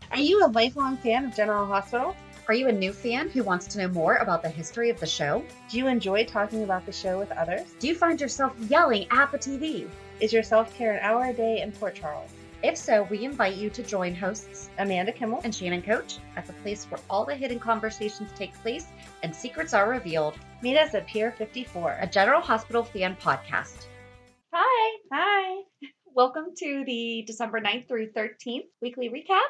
Are you a lifelong fan of General Hospital? Are you a new fan who wants to know more about the history of the show? Do you enjoy talking about the show with others? Do you find yourself yelling at the TV? Is your self-care an hour a day in Port Charles? If so, we invite you to join hosts Amanda Kimmel and Shannon Coach at the place where all the hidden conversations take place and secrets are revealed. Meet us at Pier 54, A General Hospital fan podcast. Hi. Welcome to the December 9th through 13th weekly recap.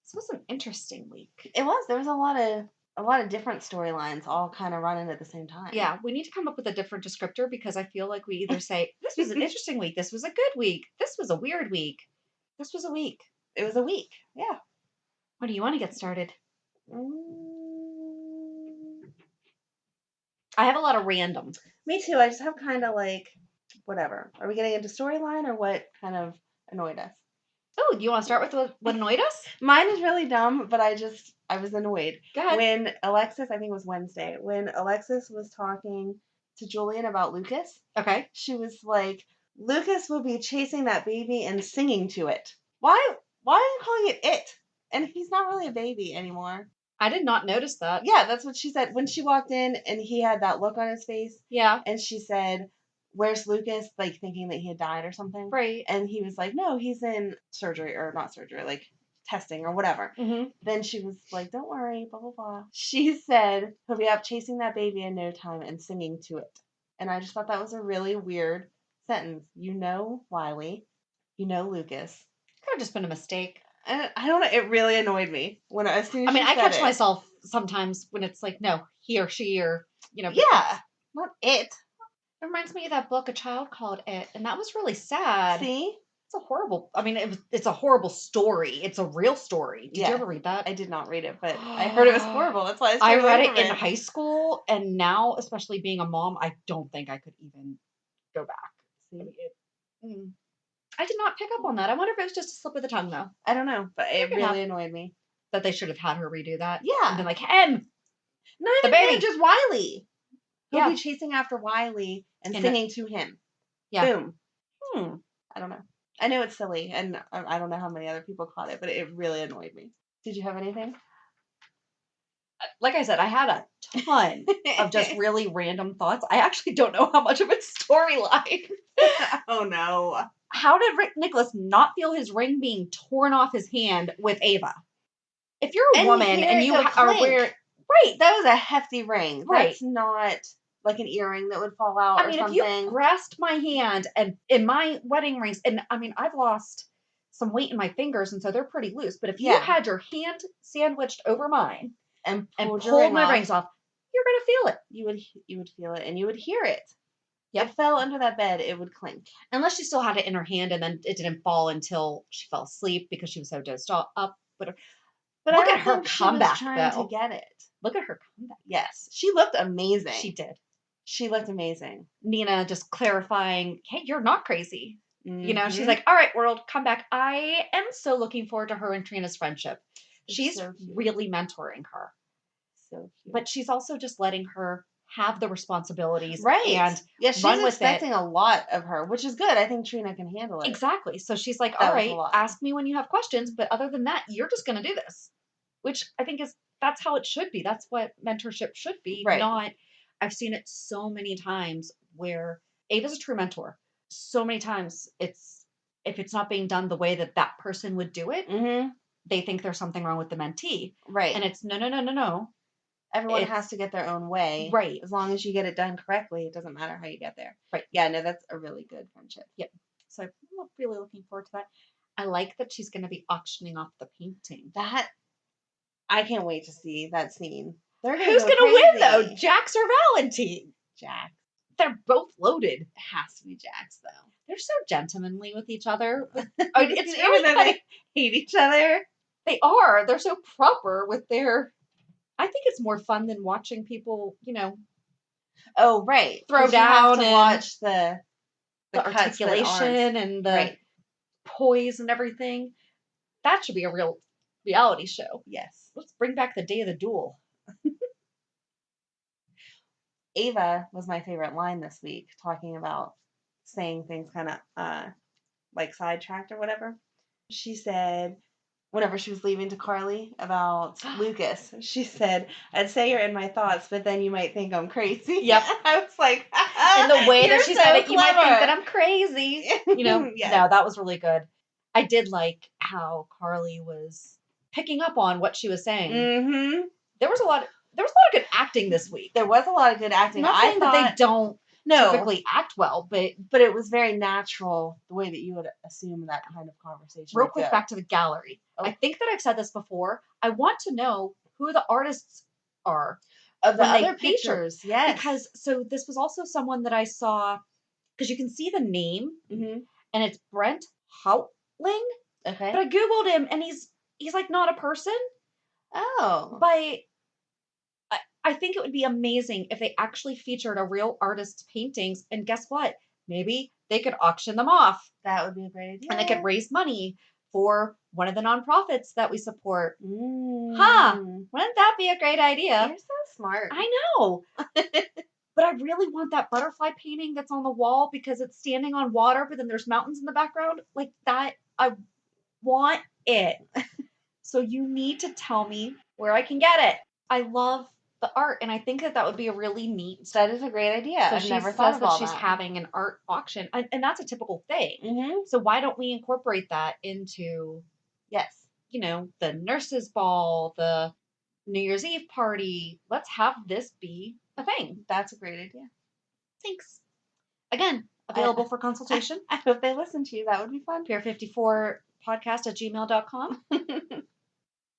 This was an interesting week. It was. There was a lot of different storylines all kind of running at the same time. Yeah, we need to come up with a different descriptor because I feel like we either say, this was an interesting week, this was a good week, this was a weird week, this was a week. It was a week. Yeah. What do you want to get started? I have a lot of random. Me too. I just have kind of like, whatever. Are we getting into storyline or what kind of annoyed us? Oh, do you want to start with what annoyed us? Mine is really dumb, but I was annoyed. Go ahead. When Alexis, I think it was Wednesday, when Alexis was talking to Julian about Lucas, Okay. she was like, Lucas will be chasing that baby and singing to it. Why are you calling it it? And he's not really a baby anymore. I did not notice that. Yeah, that's what she said. When she walked in and he had that look on his face. Yeah. And she said, where's Lucas? Like thinking that he had died or something. Right. And he was like, no, he's in surgery or not surgery, like testing or whatever. Mm-hmm. Then she was like, don't worry, blah, blah, blah. She said he'll be up chasing that baby in no time and singing to it. And I just thought that was a really weird sentence. You know Wiley. You know Lucas. Could have just been a mistake. And I don't know. It really annoyed me when as soon as I catch myself sometimes when it's like, no, he or she or, Yeah, not it. It reminds me of that book, A Child Called It, and that was really sad. See? It's a horrible, it's a horrible story. It's a real story. Did you ever read that? I did not read it, but I heard it was horrible. That's why I read it in high school, and now, especially being a mom, I don't think I could even go back. See? I did not pick up on that. I wonder if it was just a slip of the tongue, though. I don't know, but it really annoyed me. That they should have had her redo that. Yeah. And been like, not even him, just Wiley. He'll be chasing after Wiley and singing to him. Yeah. Boom. I don't know. I know it's silly, and I don't know how many other people caught it, but it really annoyed me. Did you have anything? Like I said, I had a ton of just really random thoughts. I actually don't know how much of it's storyline. Oh, no. How did Nikolas not feel his ring being torn off his hand with Ava? If you're a woman and you are wearing... Right, that was a hefty ring. Right. That's not like an earring that would fall out or something. If you grasped my hand and in my wedding rings, and I've lost some weight in my fingers, and so they're pretty loose, but if you had your hand sandwiched over mine and pulled my rings off, you're going to feel it. You would feel it, and you would hear it. Yep. If it fell under that bed, it would clink. Unless she still had it in her hand, and then it didn't fall until she fell asleep because she was so dosed up. But look at her comeback, though. To get it. Look at her comeback. Yes. She looked amazing. She did. She looked amazing. Nina just clarifying, hey, you're not crazy. Mm-hmm. She's like, all right, world, come back. I am so looking forward to her and Trina's friendship. She's so really mentoring her. So cute. But she's also just letting her have the responsibilities. Right. And she's expecting a lot of her, which is good. I think Trina can handle it. Exactly. So she's like, all right, ask me when you have questions. But other than that, you're just going to do this. Which I think that's how it should be. That's what mentorship should be. Right. I've seen it so many times where Ava's a true mentor. So many times if it's not being done the way that person would do it, they think there's something wrong with the mentee. Right. And it's no. Everyone has to get their own way. Right. As long as you get it done correctly, it doesn't matter how you get there. Right. Yeah, no, that's a really good friendship. Yep. So I'm really looking forward to that. I like that she's going to be auctioning off the painting. I can't wait to see that scene. Who's going to win, though? Jax or Valentine? Jax. They're both loaded. It has to be Jax, though. They're so gentlemanly with each other. It's even though they hate each other. They are. They're so proper with their... I think it's more fun than watching people, Oh, right. Throw down and watch the articulation and the poise and everything. That should be a real reality show. Yes. Let's bring back the day of the duel. Ava was my favorite line this week, talking about saying things kind of like sidetracked or whatever. She said, whenever she was leaving to Carly about Lucas, she said, "I'd say you're in my thoughts, but then you might think I'm crazy." Yep. I was like, and the way that she so said it, clever. you might think that I'm crazy. Yes. No, that was really good. I did like how Carly was picking up on what she was saying. Mm-hmm. There was a lot of good acting this week. There was a lot of good acting. I'm not saying that they don't typically act well, but it was very natural the way that you would assume that kind of conversation. Real quick, back to the gallery. Oh. I think that I've said this before. I want to know who the artists are of the other pictures. Yes, because so this was also someone that I saw because you can see the name and it's Brent Houtling. Okay, but I googled him and he's like not a person. Oh, but I think it would be amazing if they actually featured a real artist's paintings. And guess what? Maybe they could auction them off. That would be a great idea. And they could raise money for one of the nonprofits that we support. Huh. Wouldn't that be a great idea? You're so smart. I know. But I really want that butterfly painting that's on the wall because it's standing on water, but then there's mountains in the background. Like that. I want it. So you need to tell me where I can get it. I love the art, and I think that would be a really neat. That is a great idea. So I've never thought about that. She's having an art auction, and that's a typical thing. Mm-hmm. So why don't we incorporate that into, the nurses' ball, the New Year's Eve party? Let's have this be a thing. That's a great idea. Thanks. Again, available for consultation. I hope they listen to you. That would be fun. Pier54podcast@gmail.com.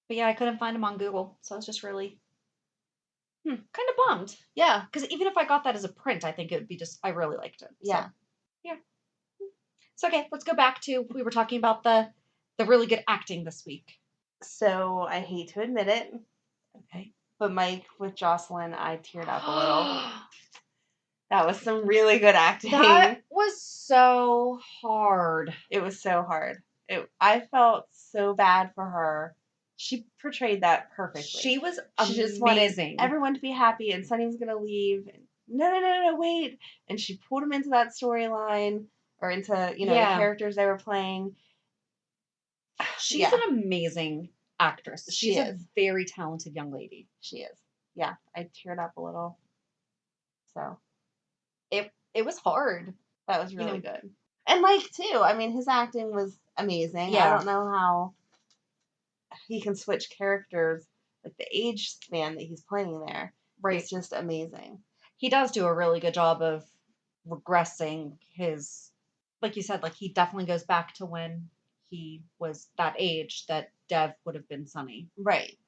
But yeah, I couldn't find him on Google, so I was just really kind of bummed. Yeah. Because even if I got that as a print, I think it would be I really liked it. Yeah. So, yeah. So, okay, let's go back to, we were talking about the really good acting this week. So, I hate to admit it. Okay. But Mike with Jocelyn, I teared up a little. That was some really good acting. That was so hard. It was so hard. I felt so bad for her. She portrayed that perfectly. She was amazing. She just wanted everyone to be happy, and Sonny was going to leave. No, wait. And she pulled him into that storyline, or into, the characters they were playing. She's an amazing actress. She's a very talented young lady. She is. Yeah, I teared up a little. So. It was hard. That was really good. And Mike, too. I mean, his acting was amazing. Yeah. I don't know how he can switch characters, like the age span that he's playing there. Right. It's just amazing. He does do a really good job of regressing his, like you said, like he definitely goes back to when he was that age that Dev would have been Sonny. Right.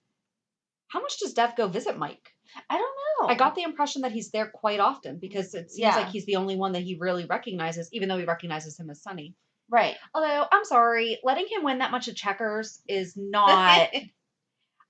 How much does Dev go visit Mike? I don't know. I got the impression that he's there quite often because it seems like he's the only one that he really recognizes, even though he recognizes him as Sonny. Right. Although, I'm sorry, letting him win that much at checkers is not...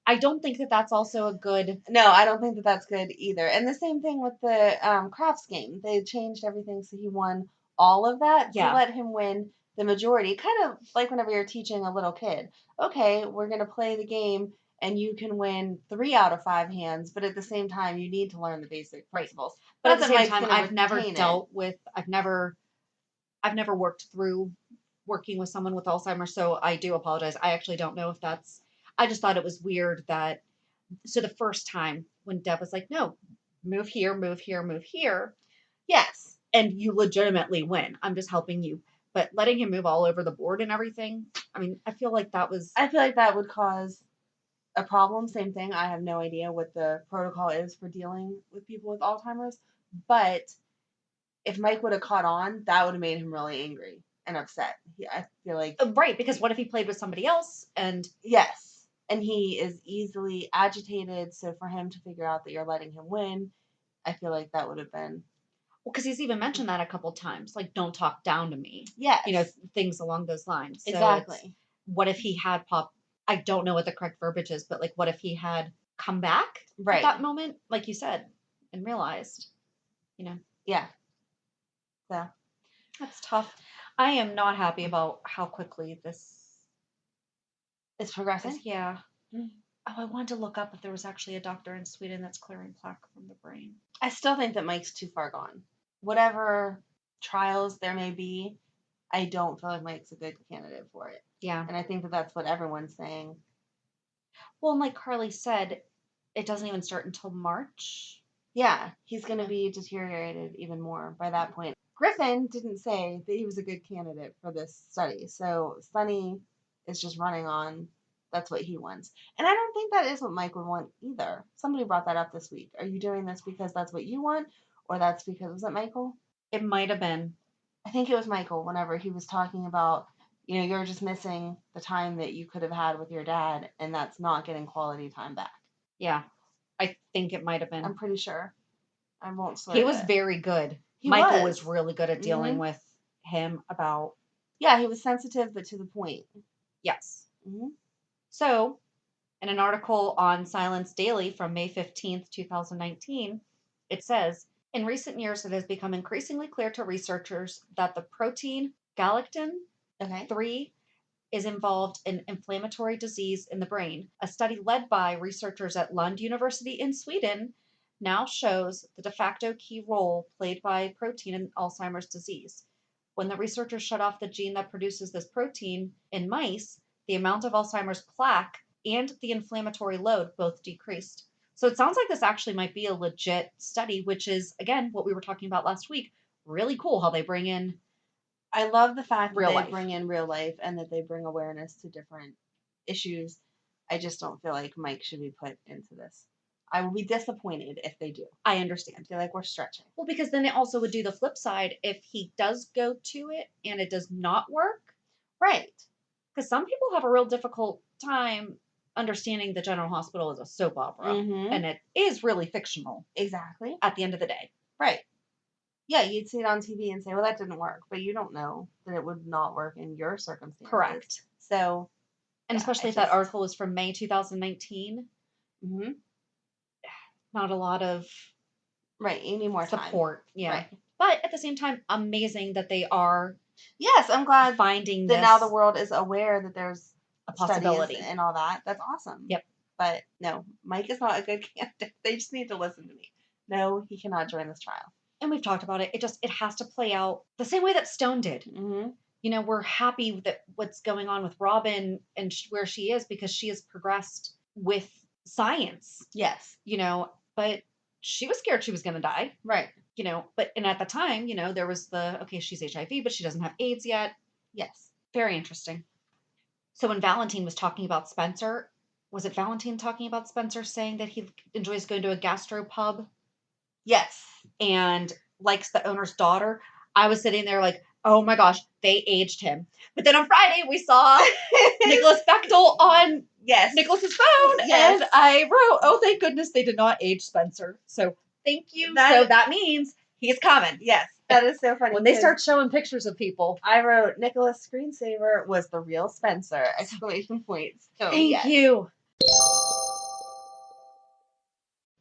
I don't think that that's also a good... No, I don't think that that's good either. And the same thing with the crafts game. They changed everything so he won all of that to let him win the majority. Kind of like whenever you're teaching a little kid. Okay, we're going to play the game and you can win 3 out of 5 hands, but at the same time, you need to learn the basic principles. But at the same time, I've never worked through working with someone with Alzheimer's, so I do apologize. I actually don't know if that's... I just thought it was weird that... So the first time when Deb was like, no, move here, move here, move here. Yes. And you legitimately win. I'm just helping you. But letting him move all over the board and everything, I mean, I feel like that would cause a problem. Same thing. I have no idea what the protocol is for dealing with people with Alzheimer's. But if Mike would have caught on, that would have made him really angry and upset. I feel like... Right, because what if he played with somebody else and... Yes. And he is easily agitated, so for him to figure out that you're letting him win, I feel like that would have been... Well, because he's even mentioned that a couple times, like, don't talk down to me. Yes. Things along those lines. So exactly. What if he had I don't know what the correct verbiage is, but, like, what if he had come back at that moment, like you said, and realized, Yeah. So. That's tough. I am not happy about how quickly this... It's progressing? Yeah. Oh, I wanted to look up if there was actually a doctor in Sweden that's clearing plaque from the brain. I still think that Mike's too far gone. Whatever trials there may be, I don't feel like Mike's a good candidate for it. Yeah. And I think that that's what everyone's saying. Well, and like Carly said, it doesn't even start until March. Yeah, he's going to be deteriorated even more by that point. Griffin didn't say that he was a good candidate for this study. So Sonny is just running on that's what he wants. And I don't think that is what Mike would want either. Somebody brought that up this week. Are you doing this because that's what you want? Or that's because, was it Michael? It might have been. I think it was Michael whenever he was talking about, you're just missing the time that you could have had with your dad, and that's not getting quality time back. Yeah, I think it might have been. I'm pretty sure. I won't swear. He was very good. Michael was really good at dealing with him about. Yeah, he was sensitive, but to the point. Yes. So, in an article on Silence Daily from May 15th, 2019, it says, in recent years, it has become increasingly clear to researchers that the protein galectin 3 is involved in inflammatory disease in the brain. A study led by researchers at Lund University in Sweden now shows the de facto key role played by protein in Alzheimer's disease. When the researchers shut off the gene that produces this protein in mice, the amount of Alzheimer's plaque and the inflammatory load both decreased. So it sounds like this actually might be a legit study, which is, again, what we were talking about last week. Really cool how they bring in. I love the fact that they bring in real life and that they bring awareness to different issues. I just don't feel like Mike should be put into this. I will be disappointed if they do. I understand. I feel like we're stretching. Well, because then it also would do the flip side if he does go to it and it does not work. Right. Because some people have a real difficult time understanding the General Hospital is a soap opera. And it is really fictional. Exactly. At the end of the day. Right. Yeah, you'd see it on TV and say, well, that didn't work. But you don't know that it would not work in your circumstances. Correct. So. And especially if that article was from May 2019. Not a lot of. Right. You need more support. Time. Yeah. Right. But at the same time, amazing that they are. Yes, I'm glad finding that now the world is aware that there's a possibility and all that. That's awesome. Yep. But no, Mike is not a good candidate. They just need to listen to me. No, he cannot join this trial. And we've talked about it. It has to play out the same way that Stone did. We're happy that what's going on with Robin and where she is because she has progressed with science. Yes. But she was scared she was going to die. Right. And at the time, there was she's HIV, but she doesn't have AIDS yet. Yes. Very interesting. So when Valentine was talking about Spencer, was it Valentine talking about Spencer saying that he enjoys going to a gastropub? Yes. And likes the owner's daughter? I was sitting there like, oh my gosh, they aged him. But then on Friday, we saw Nikolas Bechtel on Nikolas's phone. Yes. And I wrote, oh, thank goodness they did not age Spencer. So thank you. So that means he's coming. Yes. That is so funny. When they start showing pictures of people. I wrote, Nikolas screensaver was the real Spencer! Exclamation points. So, thank you.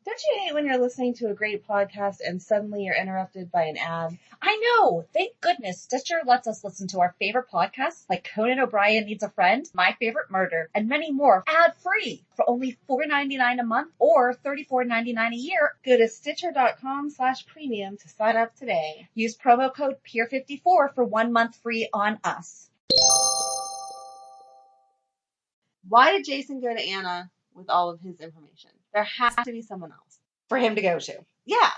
Don't you hate when you're listening to a great podcast and suddenly you're interrupted by an ad? I know. Thank goodness Stitcher lets us listen to our favorite podcasts like Conan O'Brien Needs a Friend, My Favorite Murder, and many more ad-free for only $4.99 a month or $34.99 a year. Go to Stitcher.com/premium to sign up today. Use promo code PEER54 for 1 month free on us. Why did Jason go to Anna with all of his information? There has to be someone else. For him to go to. Yeah.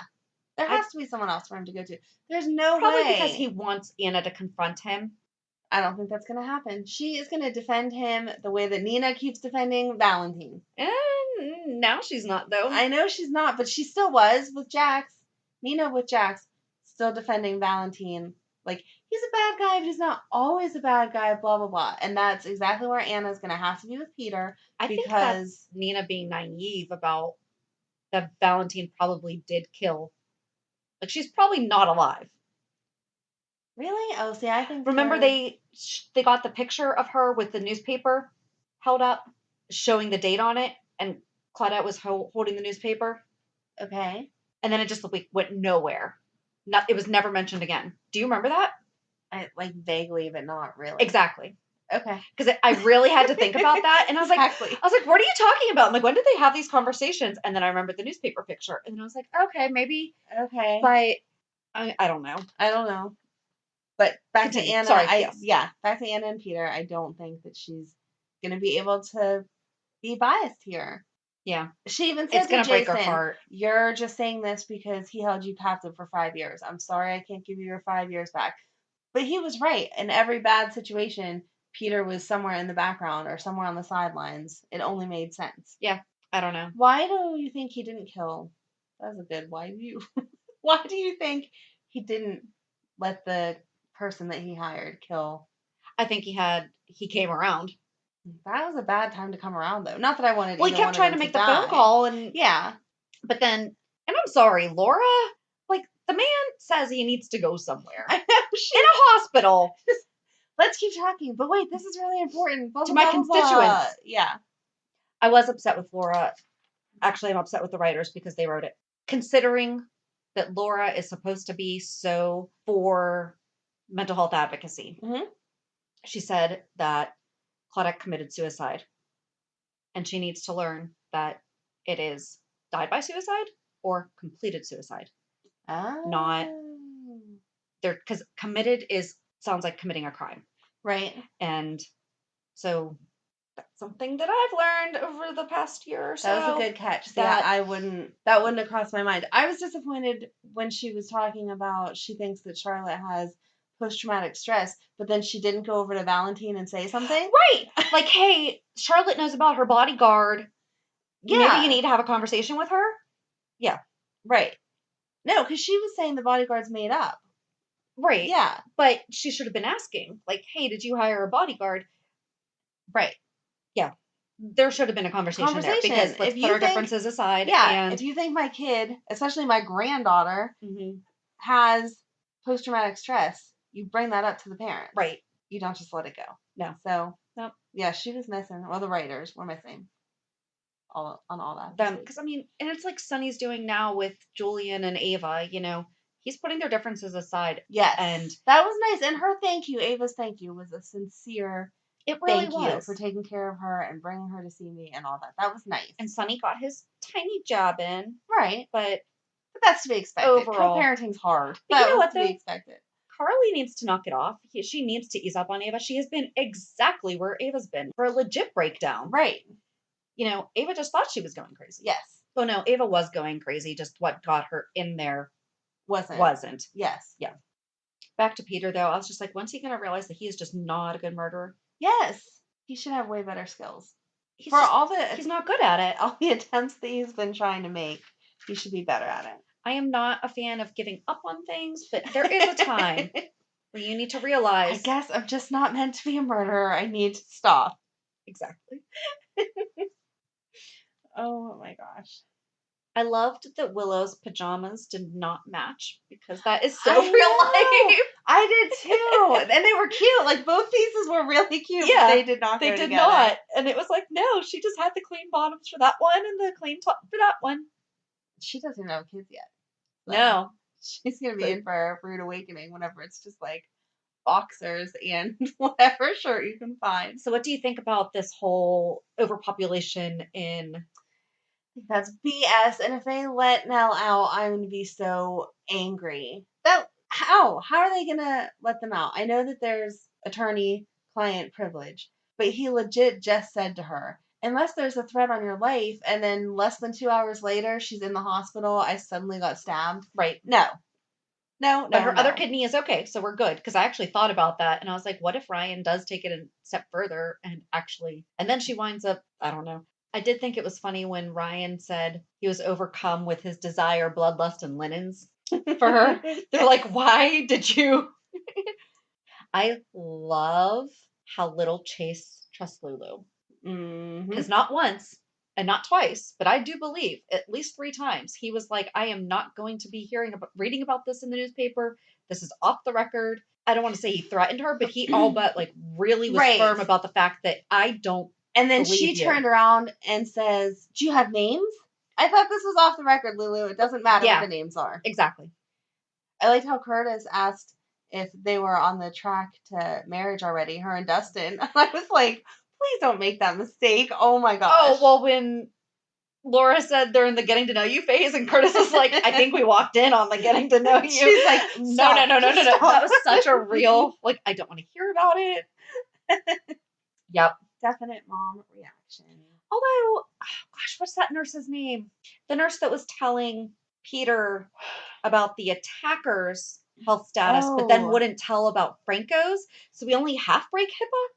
There has to be someone else for him to go to. There's no way. Probably because he wants Anna to confront him. I don't think that's going to happen. She is going to defend him the way that Nina keeps defending Valentine. And now she's not, though. I know she's not, but she still was with Jax. Nina with Jax still defending Valentine. Like, he's a bad guy, but he's not always a bad guy, blah, blah, blah. And that's exactly where Anna's going to have to be with Peter. I think that's Nina being naive about that Valentine probably did kill. Like, she's probably not alive. Really? Oh, see, I think... Remember they got the picture of her with the newspaper held up, showing the date on it, and Claudette was holding the newspaper? Okay. And then it just went nowhere. It was never mentioned again. Do you remember that? I vaguely, but not really. Exactly. Okay. Because I really had to think about that, and I was exactly. like, what are you talking about? I'm like, when did they have these conversations? And then I remembered the newspaper picture, and then I was like, okay, maybe. Okay. But I don't know. I don't know. But back to Anna. Sorry, yes. Back to Anna and Peter. I don't think that she's going to be able to be biased here. Yeah. She even said to Jason, break her heart. You're just saying this because he held you captive for 5 years. I'm sorry I can't give you your 5 years back. But he was right. In every bad situation, Peter was somewhere in the background or somewhere on the sidelines. It only made sense. Yeah, I don't know. Why do you think he didn't kill? That was a good why do you why do you think he didn't let the person that he hired kill? I think he came around. That was a bad time to come around, though. Not that I wanted. Well, he kept trying to make the phone call, and yeah. But then, and I'm sorry, Laura. Like the man says he needs to go somewhere. I know, in a hospital. Let's keep talking. But wait, this is really important. To my constituents. Yeah. I was upset with Laura. Actually, I'm upset with the writers because they wrote it. Considering that Laura is supposed to be so for mental health advocacy, she said that Claudette committed suicide. And she needs to learn that it is died by suicide or completed suicide. Not there, because committed sounds like committing a crime. Right. And so that's something that I've learned over the past year or so. That was a good catch. That wouldn't have crossed my mind. I was disappointed when she was talking about she thinks that Charlotte has post-traumatic stress, but then she didn't go over to Valentine and say something. Right. Like, hey, Charlotte knows about her bodyguard. Yeah. Maybe you need to have a conversation with her. Yeah. Right. No, because she was saying the bodyguard's made up. Right. Yeah. But she should have been asking, like, hey, did you hire a bodyguard? Right. Yeah. There should have been a conversation there, because let's put our differences aside. Yeah. And if you think my kid, especially my granddaughter, has post-traumatic stress, you bring that up to the parents. Right. You don't just let it go. No. So, nope. Yeah, she was missing. Well, the writers were missing. On all that. Them, because and it's like Sonny's doing now with Julian and Ava. He's putting their differences aside. Yes, and that was nice. And her thank you, Ava's thank you, was a sincere. It really thank you for taking care of her and bringing her to see me and all that. That was nice. And Sonny got his tiny job in, right? But that's to be expected. Overall, co-parenting's hard. But you know what? To be expected. Carly needs to knock it off. She needs to ease up on Ava. She has been exactly where Ava's been for a legit breakdown. Right. Ava just thought she was going crazy. Yes. Oh, no, Ava was going crazy. Just what got her in there wasn't. Yes. Yeah. Back to Peter, though. I was just like, when's he going to realize that he is just not a good murderer? Yes. He should have way better skills. He's not good at it. All the attempts that he's been trying to make, he should be better at it. I am not a fan of giving up on things, but there is a time where you need to realize. I guess I'm just not meant to be a murderer. I need to stop. Exactly. Oh my gosh. I loved that Willow's pajamas did not match, because that is so real life. I did too. And they were cute. Like, both pieces were really cute. Yeah. But they did not go together. Not. And it was like, no, she just had the clean bottoms for that one and the clean top for that one. She doesn't have kids yet. So no. She's going to be in for a rude awakening whenever it's just like boxers and whatever shirt you can find. So what do you think about this whole overpopulation in... That's BS. And if they let Nell out, I'm going to be so angry. How are they going to let them out? I know that there's attorney-client privilege, but he legit just said to her, unless there's a threat on your life, and then less than 2 hours later, she's in the hospital, I suddenly got stabbed. Right. No. But her other kidney is okay, so we're good. Because I actually thought about that, and I was like, what if Ryan does take it a step further and then she winds up, I don't know. I did think it was funny when Ryan said he was overcome with his desire, bloodlust, and linens for her. They're like, why did you? I love how little Chase trusts Lulu. Because not once and not twice, but I do believe at least 3 times he was like, I am not going to be reading about this in the newspaper. This is off the record. I don't want to say he threatened her, but he all but really was firm about the fact that I don't. And then she turned around and says, do you have names? I thought this was off the record, Lulu. It doesn't matter what the names are. Exactly. I liked how Curtis asked if they were on the track to marriage already, her and Dustin. I was like, please don't make that mistake. Oh my gosh. Oh, well, when Laura said they're in the getting to know you phase, and Curtis is like, I think we walked in on the getting to know you. She's like, no. That was such a real, like, I don't want to hear about it. Yep. Definite mom reaction. Although, gosh, what's that nurse's name? The nurse that was telling Peter about the attacker's health status, but then wouldn't tell about Franco's. So we only half break HIPAA?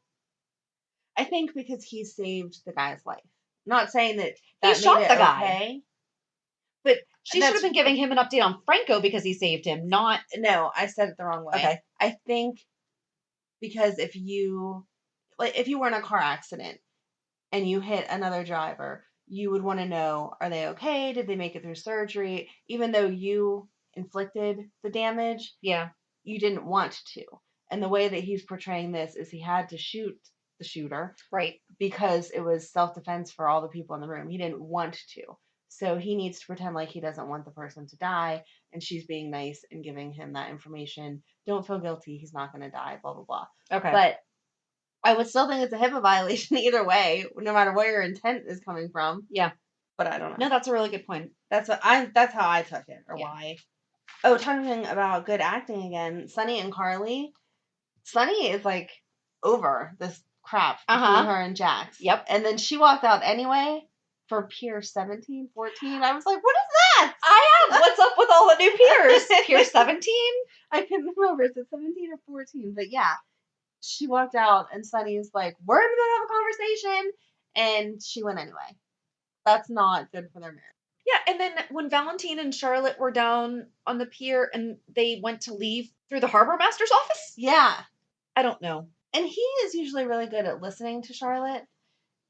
I think because he saved the guy's life. Not saying that he shot made it the guy. Okay, but she should have been giving him an update on Franco because he saved him, not... No, I said it the wrong way. Okay. I think because if you were in a car accident and you hit another driver, you would want to know, are they okay? Did they make it through surgery? Even though you inflicted the damage, yeah, you didn't want to. And the way that he's portraying this is he had to shoot the shooter. Right. Because it was self-defense for all the people in the room. He didn't want to. So he needs to pretend like he doesn't want the person to die, and she's being nice and giving him that information. Don't feel guilty. He's not going to die, blah, blah, blah. Okay. But I would still think it's a HIPAA violation either way, no matter where your intent is coming from. Yeah. But I don't know. No, that's a really good point. That's how I took it, or why. Oh, talking about good acting again, Sunny and Carly. Sunny is like over this crap between her and Jax. Yep. And then she walked out anyway for Pier 17, 14. I was like, what is that? What's up with all the new Piers? Pier 17? I couldn't remember. Is it 17 or 14? But yeah. She walked out and Sunny is like, we're in the middle of a conversation. And she went anyway. That's not good for their marriage. Yeah, and then when Valentine and Charlotte were down on the pier and they went to leave through the harbor master's office? Yeah. I don't know. And he is usually really good at listening to Charlotte.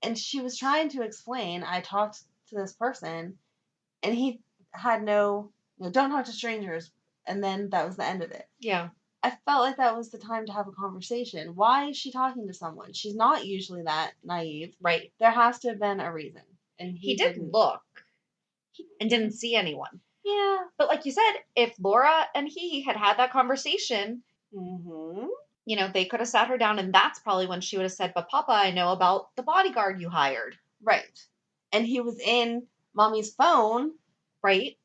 And she was trying to explain, I talked to this person, and he had don't talk to strangers. And then that was the end of it. Yeah. I felt like that was the time to have a conversation. Why is she talking to someone? She's not usually that naive. Right. There has to have been a reason. And he didn't look and didn't see anyone. Yeah. But like you said, if Laura and he had that conversation, they could have sat her down, and that's probably when she would have said, but Papa, I know about the bodyguard you hired. Right. And he was in Mommy's phone. Right.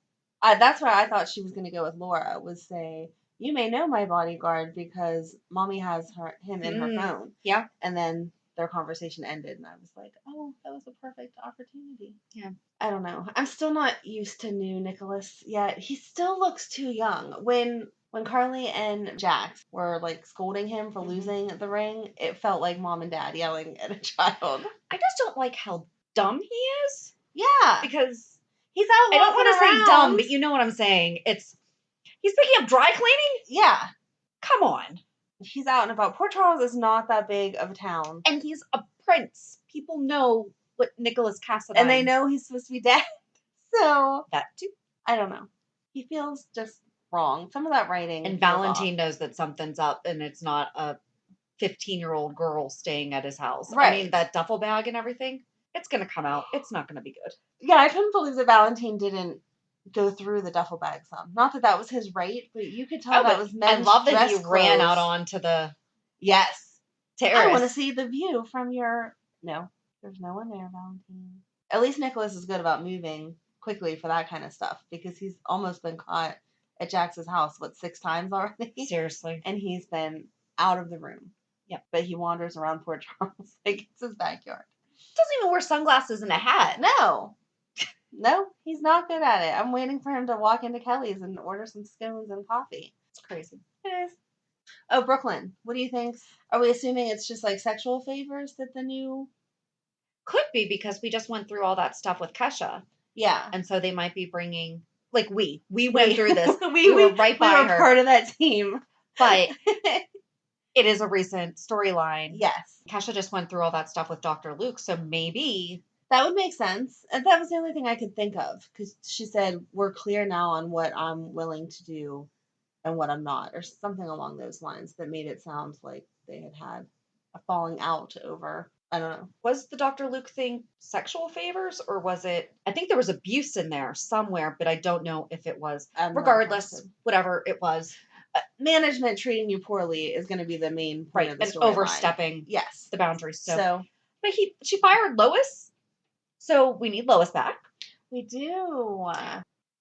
That's where I thought she was going to go with Laura, was say, you may know my bodyguard because Mommy has him in her phone. Yeah. And then their conversation ended, and I was like, oh, that was a perfect opportunity. Yeah. I don't know. I'm still not used to new Nikolas yet. He still looks too young. When Carly and Jax were like scolding him for losing the ring, it felt like mom and dad yelling at a child. I just don't like how dumb he is. Yeah. Because he's out. I don't want to say dumb, but you know what I'm saying. He's picking up dry cleaning? Yeah. Come on. He's out and about. Port Charles is not that big of a town. And he's a prince. People know what Nikolas Cassadine. And they know he's supposed to be dead. So. That too. I don't know. He feels just wrong. Some of that writing. And Valentine knows that something's up and it's not a 15-year-old girl staying at his house. Right. I mean, that duffel bag and everything, it's going to come out. It's not going to be good. Yeah, I couldn't believe that Valentine didn't go through the duffel bag some. Not that that was his right, but you could tell that was men's. I love that he ran out onto the terrace. I want to see the view from your. No, there's no one there, Valentine. At least Nikolas is good about moving quickly for that kind of stuff because he's almost been caught at Jax's house 6 times already. Seriously, and he's been out of the room. Yep, but he wanders around Port Charles like it's his backyard. Doesn't even wear sunglasses and a hat. No, he's not good at it. I'm waiting for him to walk into Kelly's and order some scones and coffee. It's crazy. It is. Oh, Brooklyn. What do you think? Are we assuming it's just like sexual favors that the new... Could be because we just went through all that stuff with Kesha. Yeah. And so they might be bringing... Like we went through this. we were right by her. We were part of that team. But it is a recent storyline. Yes. Kesha just went through all that stuff with Dr. Luke, so maybe... That would make sense. And that was the only thing I could think of. Because she said, we're clear now on what I'm willing to do and what I'm not. Or something along those lines that made it sound like they had a falling out over, I don't know. Was the Dr. Luke thing sexual favors? Or was it... I think there was abuse in there somewhere, but I don't know if it was. Regardless, whatever it was. Management treating you poorly is going to be the main point of the storyline. Overstepping the boundaries. So. But she fired Lois. So we need Lois back. We do.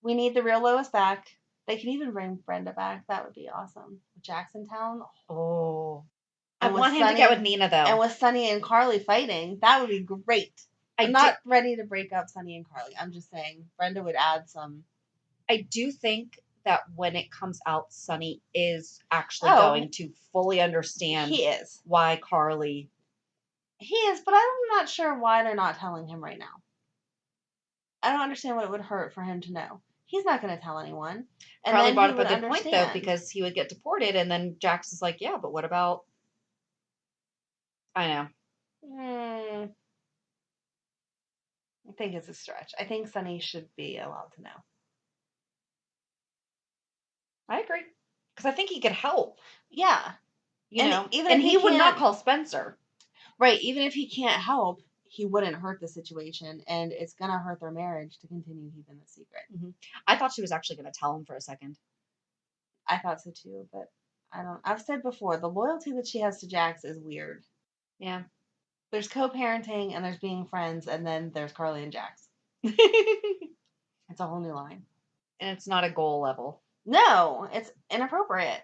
We need the real Lois back. They could even bring Brenda back. That would be awesome. Jacksontown. Oh. I And with want him to Sunny get with Nina, though. and with Sunny and Carly fighting, that would be great. I'm not ready to break up Sunny and Carly. I'm just saying Brenda would add some. I do think that when it comes out, Sunny is actually going to fully understand He is. why Carly. He is, but I'm not sure why they're not telling him right now. I don't understand what it would hurt for him to know. He's not going to tell anyone. And Carly then brought he up would a good understand. point, though, because he would get deported, and then Jax is like, yeah, but what about... I know. I think it's a stretch. I think Sunny should be allowed to know. I agree. Because I think he could help. Yeah. You know, even and he would not call Spencer. Right. Even if he can't help, he wouldn't hurt the situation, and it's going to hurt their marriage to continue keeping the secret. Mm-hmm. I thought she was actually going to tell him for a second. I thought so too, but I've said before, the loyalty that she has to Jax is weird. Yeah. There's co-parenting and there's being friends, and then there's Carly and Jax. It's a whole new line. And it's not a goal level. No, it's inappropriate.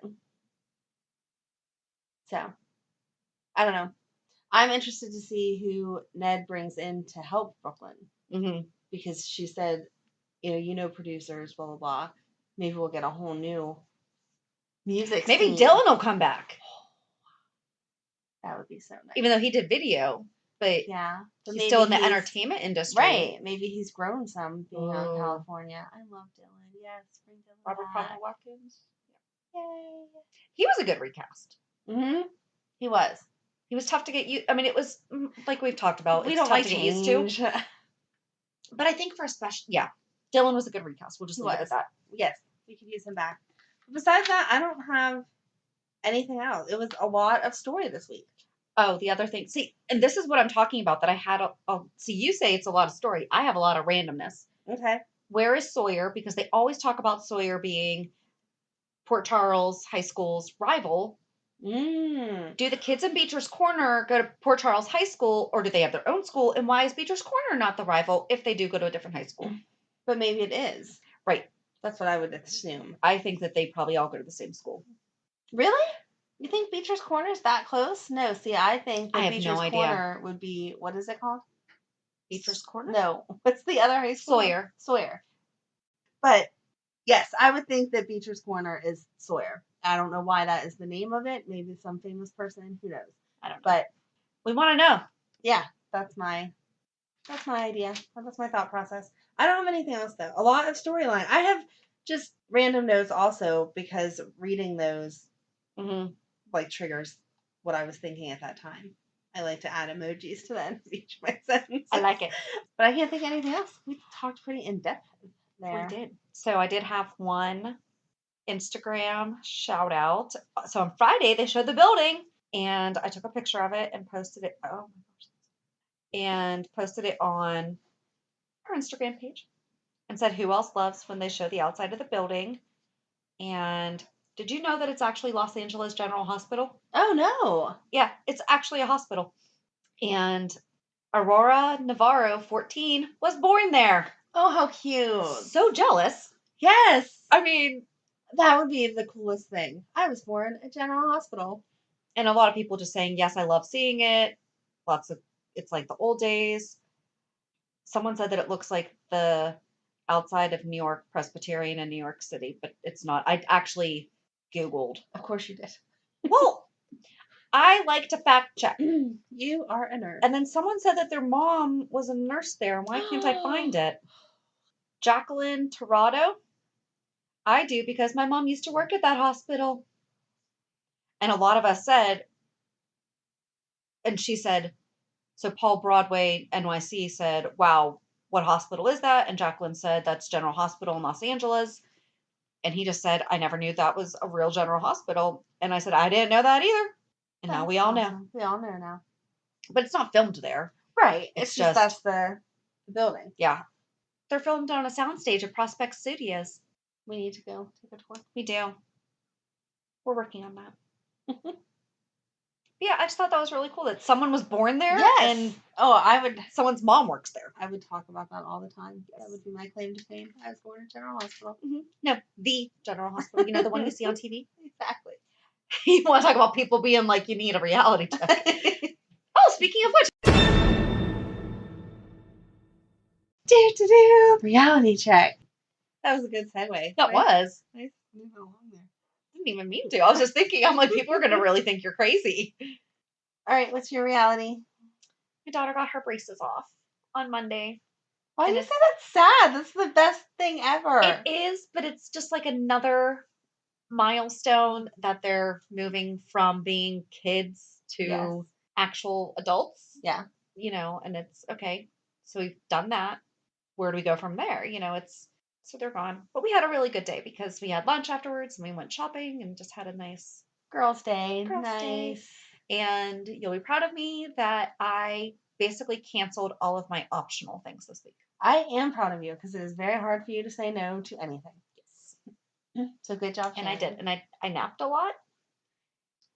So, I don't know. I'm interested to see who Ned brings in to help Brooklyn. Mm-hmm. Because she said, producers, blah, blah, blah. Maybe we'll get a whole new music Maybe scene. Dylan will come back. That would be so nice. Even though he did video, but yeah, but he's still in the entertainment industry. Right. Maybe he's grown some being out in California. I love Dylan. Yes, bring Dylan Robert back. Watkins. Yay. He was a good recast. Mm-hmm. He was. He was tough to get used. I mean, it was like we've talked about. We it's don't tough like to change. get used to. But I think for a special, Dylan was a good recast. We'll just leave it at that. Yes, we could use him back. But besides that, I don't have anything else. It was a lot of story this week. Oh, the other thing. See, and this is what I'm talking about, that I had see, you say it's a lot of story. I have a lot of randomness. Okay. Where is Sawyer? Because they always talk about Sawyer being Port Charles High School's rival. Do the kids in Beecher's Corner go to Port Charles High School, or do they have their own school? And why is Beecher's Corner not the rival if they do go to a different high school? But maybe it is. Right. That's what I would assume. I think that they probably all go to the same school. Really? You think Beecher's Corner is that close? No. See, I think that Beecher's Corner would be, what is it called? Beecher's Corner? No. What's the other high school? Sawyer. But yes, I would think that Beecher's Corner is Sawyer. I don't know why that is the name of it. Maybe some famous person. Who knows? I don't know. But we want to know. Yeah, that's my idea. That's my thought process. I don't have anything else though. A lot of storyline. I have just random notes also because reading those like triggers what I was thinking at that time. I like to add emojis to the end of each of my sentences. I like it. But I can't think of anything else. We talked pretty in depth there. We did. So I did have one Instagram shout out. So on Friday they showed the building, and I took a picture of it and posted it. Oh my gosh. And posted it on our Instagram page and said, who else loves when they show the outside of the building? And did you know that it's actually Los Angeles General Hospital? Oh, no. Yeah, it's actually a hospital. And Aurora Navarro, 14, was born there. Oh, how cute. So jealous. Yes. I mean, that would be the coolest thing. I was born at General Hospital. And a lot of people just saying, yes, I love seeing it. It's like the old days. Someone said that it looks like the outside of New York Presbyterian in New York City, but it's not. I actually Googled. Of course you did. Well, I like to fact check. You are a nerd. And then someone said that their mom was a nurse there. Why can't I find it? Jacqueline Torado. I do, because my mom used to work at that hospital. And a lot of us said, and she said, so Paul Broadway NYC said, wow, what hospital is that? And Jacqueline said, that's General Hospital in Los Angeles. And he just said, I never knew that was a real General Hospital. And I said, I didn't know that either. And now we all know. We all know now. But it's not filmed there. Right. It's just that's the building. Yeah. They're filmed on a soundstage at Prospect Studios. We need to go take a tour. We do. We're working on that. Yeah, I just thought that was really cool that someone was born there. Yes. And someone's mom works there. I would talk about that all the time. Yes. That would be my claim to fame. I was born in General Hospital. Mm-hmm. No, the General Hospital. You know, the one you see on TV? Exactly. You want to talk about people being like, you need a reality check. Oh, speaking of which. Reality check. That was a good segue. That was. Nice moving along there. Didn't even mean to. I was just thinking, I'm like, people are going to really think you're crazy. All right, what's your reality? My daughter got her braces off on Monday. Why do you say that's sad? That's the best thing ever. It is, but it's just like another milestone that they're moving from being kids to actual adults. Yeah. You know, and it's okay. So we've done that. Where do we go from there? You know, so they're gone. But we had a really good day because we had lunch afterwards and we went shopping and just had a nice girls' day. Nice. And you'll be proud of me that I basically canceled all of my optional things this week. I am proud of you because it is very hard for you to say no to anything. Yes. So good job, Shannon. And I did. And I napped a lot.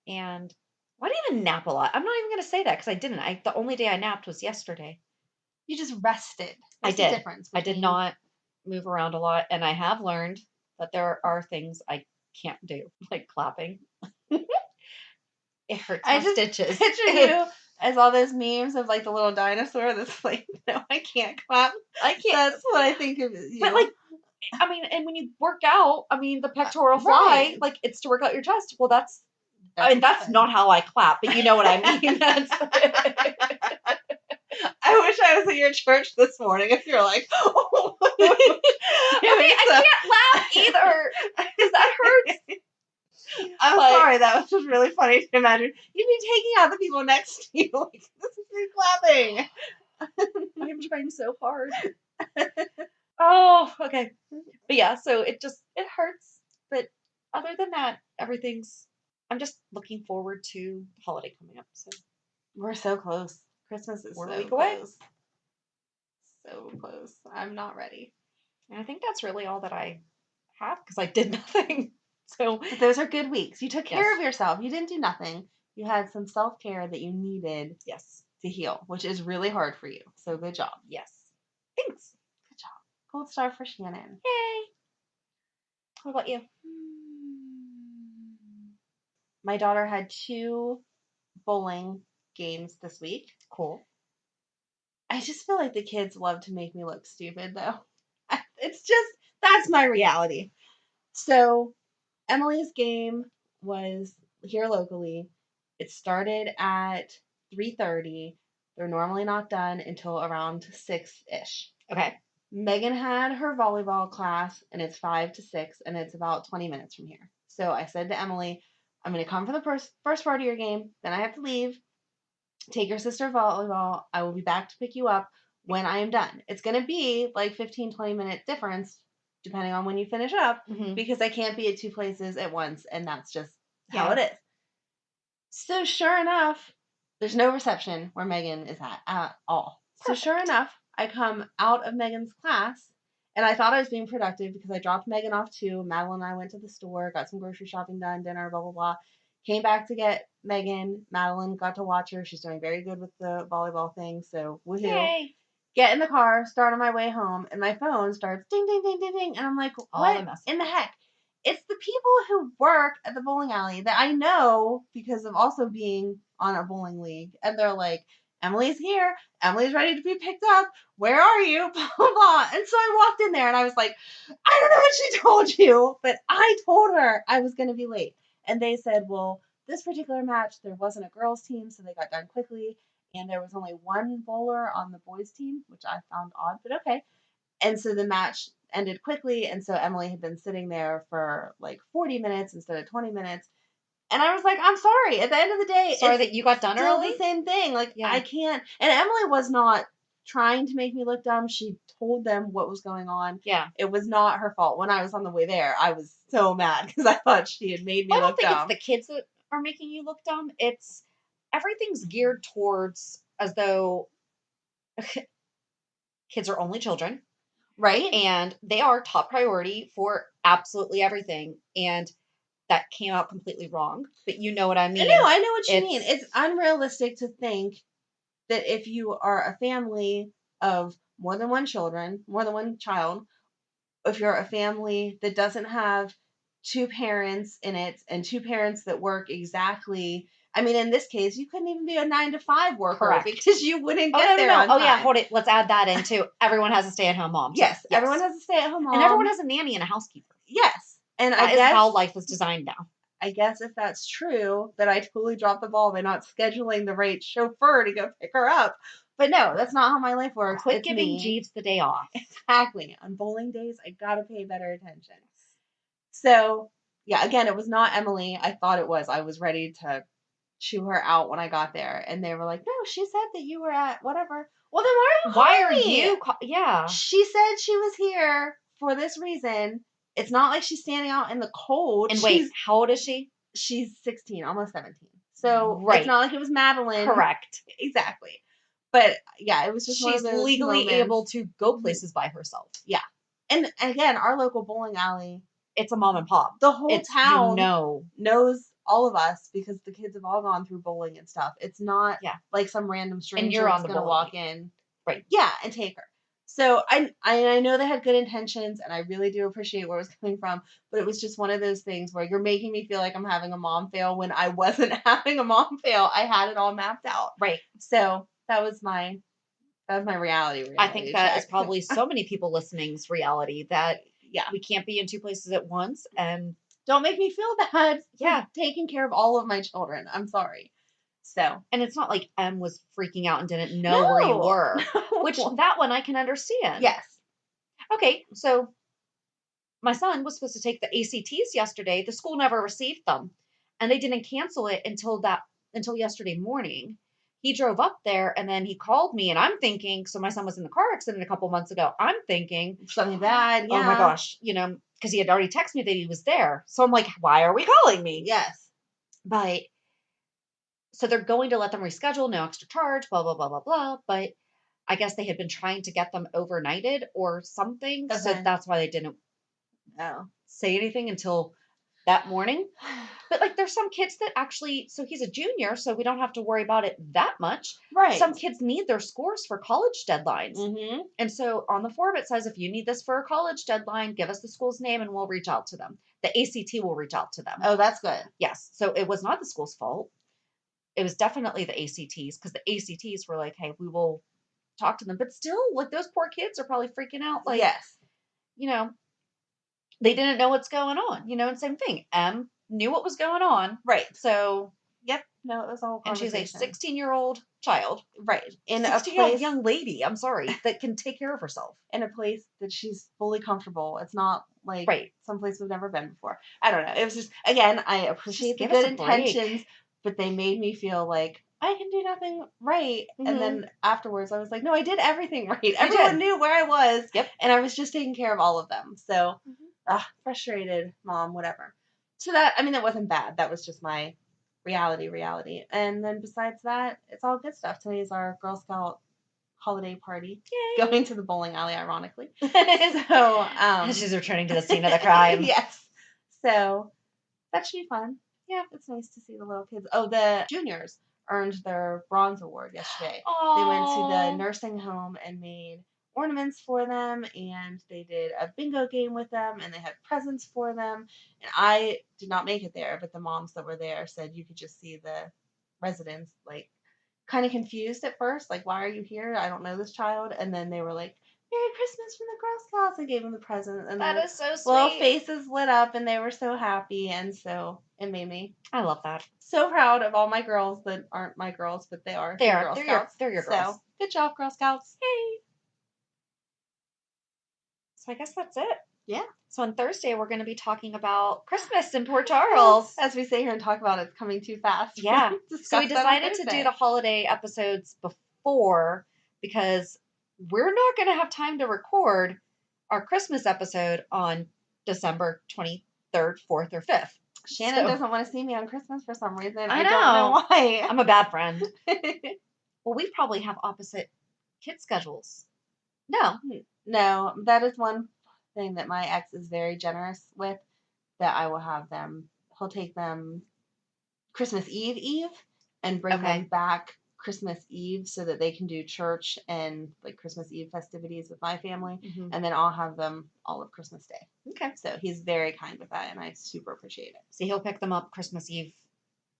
And why do you even nap a lot? I'm not even going to say that because I didn't. The only day I napped was yesterday. You just rested. What's the difference? I did not move around a lot. And I have learned that there are things I can't do, like clapping. It hurts my stitches. Picture you as all those memes of like the little dinosaur that's like, no, I can't clap. I can't. That's what I think of you. But like, I mean, and when you work out, I mean, the pectoral fly, like it's to work out your chest. Well, that's not how I clap, but you know what I mean. I wish I was at your church this morning if you're like, oh. I can't laugh either because that hurts. I'm sorry, that was just really funny to imagine. You'd be taking out the people next to you. Like, this is me clapping. I'm trying so hard. Oh, okay. But yeah, so it hurts. But other than that, I'm just looking forward to the holiday coming up. So we're so close. Christmas is we're a week away. So close. I'm not ready. And I think that's really all that I have because I did nothing. So but those are good weeks. You took care of yourself. You didn't do nothing. You had some self-care that you needed to heal, which is really hard for you. So good job. Yes. Thanks. Good job. Gold star for Shannon. Yay. What about you? My daughter had 2 bowling games this week. Cool. I just feel like the kids love to make me look stupid, though. That's my reality. So Emily's game was here locally. It started at 3:30. They're normally not done until around 6-ish. Okay. Megan had her volleyball class, and it's 5 to 6, and it's about 20 minutes from here. So I said to Emily, I'm going to come for the first part of your game, then I have to leave. Take your sister volleyball. I will be back to pick you up when I am done. It's going to be like 15, 20-minute difference depending on when you finish up because I can't be at 2 places at once, and that's just how it is. So sure enough, there's no reception where Megan is at all. Perfect. So sure enough, I come out of Megan's class, and I thought I was being productive because I dropped Megan off too. Madeline and I went to the store, got some grocery shopping done, dinner, blah, blah, blah. Came back to get Megan. Madeline got to watch her. She's doing very good with the volleyball thing, so woohoo. Yay. Get in the car, start on my way home, and my phone starts ding, ding, ding, ding, ding. And I'm like, what in the heck? It's the people who work at the bowling alley that I know because of also being on a bowling league. And they're like, Emily's here. Emily's ready to be picked up. Where are you? Blah, blah, blah. And so I walked in there and I was like, I don't know what she told you, but I told her I was going to be late. And they said, well, this particular match, there wasn't a girls' team, so they got done quickly. And there was only one bowler on the boys' team, which I found odd, but okay. And so the match ended quickly. And so Emily had been sitting there for like 40 minutes instead of 20 minutes. And I was like, I'm sorry. At the end of the day, sorry that you got done early. It's the same thing. Like, I can't. And Emily was not trying to make me look dumb. She told them what was going on. Yeah. It was not her fault. When I was on the way there, I was so mad because I thought she had made me look dumb. I don't think it's the kids that are making you look dumb. It's everything's geared towards as though kids are only children. Right. And they are top priority for absolutely everything. And that came out completely wrong, but you know what I mean. I know what you mean. It's unrealistic to think that if you are a family of more than one child, if you're a family that doesn't have two parents in it and two parents that work exactly. I mean, in this case, you couldn't even be a 9 to 5 worker. Correct. Because you wouldn't get there on time. Oh, yeah, hold it. Let's add that in too. Everyone has a stay-at-home mom. Yes, everyone has a stay-at-home mom. And everyone has a nanny and a housekeeper. Yes. And that is how life is designed now. I guess if that's true, that I totally dropped the ball by not scheduling the right chauffeur to go pick her up. But no, that's not how my life works. Quit giving Jeeves the day off. Exactly. On bowling days, I gotta pay better attention. So, yeah, again, it was not Emily. I thought it was. I was ready to chew her out when I got there. And they were like, no, she said that you were at whatever. Well, then why are you yeah. She said she was here for this reason. It's not like she's standing out in the cold. And wait, how old is she? She's 16, almost 17. So it's not like it was Madeline. Correct. Exactly. But yeah, it was just she's one of those legally moments. Able to go places by herself. Yeah. And again, our local bowling alley, it's a mom and pop. The whole town knows all of us because the kids have all gone through bowling and stuff. It's not like some random stranger that's going to walk in. Right. Yeah, and take her. So I know they had good intentions, and I really do appreciate where it was coming from, but it was just one of those things where you're making me feel like I'm having a mom fail when I wasn't having a mom fail. I had it all mapped out. Right. So that was my reality I think that is probably so many people listening's reality that we can't be in two places at once, and don't make me feel bad. Yeah, taking care of all of my children. I'm sorry. So, and it's not like Em was freaking out and didn't know where you were, which that one I can understand. Yes. Okay, so my son was supposed to take the ACTs yesterday. The school never received them, and they didn't cancel it until yesterday morning. He drove up there and then he called me, and I'm thinking, so my son was in the car accident a couple months ago. I'm thinking something bad. Yeah. Oh my gosh, because he had already texted me that he was there. So I'm like, why are we calling me? Yes. But so they're going to let them reschedule, no extra charge, blah, blah, blah, blah, blah. But I guess they had been trying to get them overnighted or something. Okay. So that's why they didn't say anything until that morning. But like there's some kids that actually, so he's a junior, so we don't have to worry about it that much. Right. Some kids need their scores for college deadlines. Mm-hmm. And so on the form it says, if you need this for a college deadline, give us the school's name and we'll reach out to them. The ACT will reach out to them. Oh, that's good. Yes. So it was not the school's fault. It was definitely the ACTs, because the ACTs were like, hey, we will talk to them. But still, like those poor kids are probably freaking out. Like, yes. They didn't know what's going on, and same thing. Em knew what was going on. Right. So, yep. No, it was all and she's a 16-year-old child. Right. In a 16-year-old young lady, I'm sorry, that can take care of herself. In a place that she's fully comfortable. It's not like someplace we've never been before. I don't know. It was just, again, I appreciate the good intentions, but they made me feel like I can do nothing right. Mm-hmm. And then afterwards I was like, no, I did everything right. Everyone knew where I was. Yep. And I was just taking care of all of them. So, frustrated mom, whatever. So that wasn't bad. That was just my reality. And then besides that, it's all good stuff. Today is our Girl Scout holiday party. Yay. Going to the bowling alley, ironically. So, she's returning to the scene of the crime. Yes. So that should be fun. Yeah, it's nice to see the little kids. Oh, the juniors earned their bronze award yesterday. Aww. They went to the nursing home and made ornaments for them, and they did a bingo game with them, and they had presents for them. And I did not make it there, but the moms that were there said you could just see the residents like kind of confused at first, like, why are you here? I don't know this child. And then they were like, Merry Christmas from the Girl Scouts, and gave them the present. And that is so sweet. Little faces lit up, and they were so happy, and so it made me. I love that. So proud of all my girls that aren't my girls, but they are. They are. Girl Scouts. They're your girls. So good job, Girl Scouts. Yay. So I guess that's it. Yeah. So on Thursday, we're going to be talking about Christmas in Port Charles. As we sit here and talk about it, it's coming too fast. Yeah. So we decided to do the holiday episodes before because we're not going to have time to record our Christmas episode on December 23rd, 4th, or 5th. Shannon doesn't want to see me on Christmas for some reason. I don't know why. I'm a bad friend. Well, we probably have opposite kid schedules. No, that is one thing that my ex is very generous with, that I will have them he'll take them Christmas Eve and bring them back Christmas Eve so that they can do church and like Christmas Eve festivities with my family. Mm-hmm. And then I'll have them all of Christmas Day. Okay. So he's very kind with that and I super appreciate it. So he'll pick them up Christmas Eve.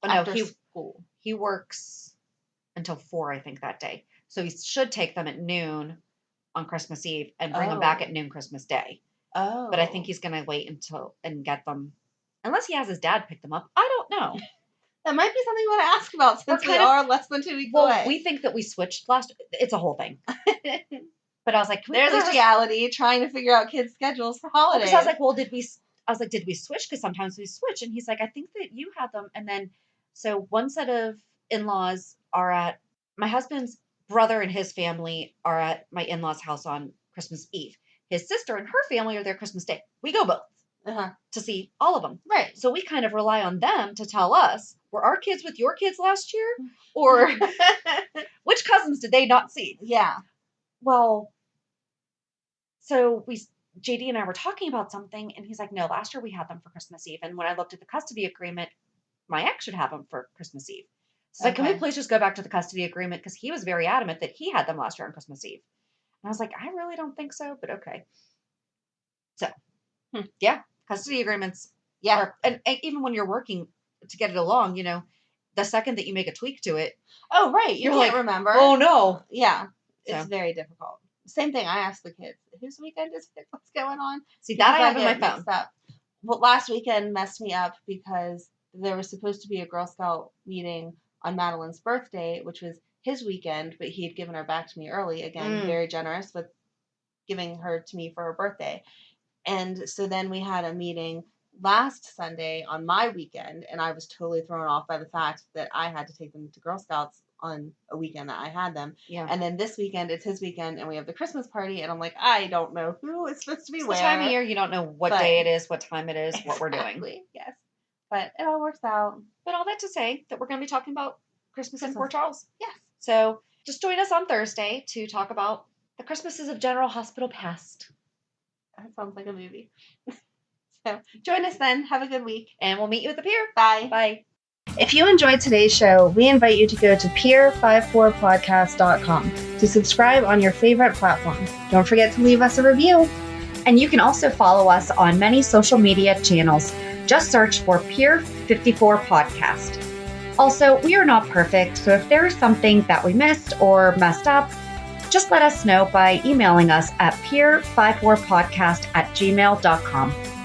Oh, no, school. He works until 4, I think, that day. So he should take them at noon on Christmas Eve and bring them back at noon Christmas Day. Oh. But I think he's going to wait and get them, unless he has his dad pick them up. I don't know. That might be something you want to ask about since we are less than 2 weeks away. We think that we switched it's a whole thing. But I was like, there's a reality trying to figure out kids' schedules for holidays. Because I was like, did we switch? Because sometimes we switch. And he's like, I think that you had them. And then, so one set of in-laws are at my husband's brother and his family are at my in-laws' house on Christmas Eve. His sister and her family are there Christmas Day. We go both. To see all of them. Right. So we kind of rely on them to tell us, were our kids with your kids last year? Or which cousins did they not see? Yeah. Well, so JD and I were talking about something and he's like, no, last year we had them for Christmas Eve. And when I looked at the custody agreement, my ex should have them for Christmas Eve. So can we please just go back to the custody agreement? Because he was very adamant that he had them last year on Christmas Eve. And I was like, I really don't think so, but okay. So, yeah. Custody agreements, and even when you're working to get it along, the second that you make a tweak to it, oh right, you can't remember. Oh no, yeah, it's very difficult. Same thing. I asked the kids, whose weekend is it? What's going on? See that I have in my phone. Well, last weekend messed me up because there was supposed to be a Girl Scout meeting on Madeline's birthday, which was his weekend, but he had given her back to me early. Again, very generous with giving her to me for her birthday. And so then we had a meeting last Sunday on my weekend, and I was totally thrown off by the fact that I had to take them to Girl Scouts on a weekend that I had them. Yeah. And then this weekend, it's his weekend, and we have the Christmas party, and I'm like, I don't know who is supposed to be where. It's the time of year, you don't know what day it is, what time it is, what we're doing. Yes. But it all works out. But all that to say that we're going to be talking about Christmas in Port Charles. Yes. So just join us on Thursday to talk about the Christmases of General Hospital Past. That sounds like a movie. So join us then. Have a good week. And we'll meet you at the pier. Bye. Bye. If you enjoyed today's show, we invite you to go to pier54podcast.com to subscribe on your favorite platform. Don't forget to leave us a review. And you can also follow us on many social media channels. Just search for Pier 54 Podcast. Also, we are not perfect, so if there is something that we missed or messed up, just let us know by emailing us at pier54podcast@gmail.com.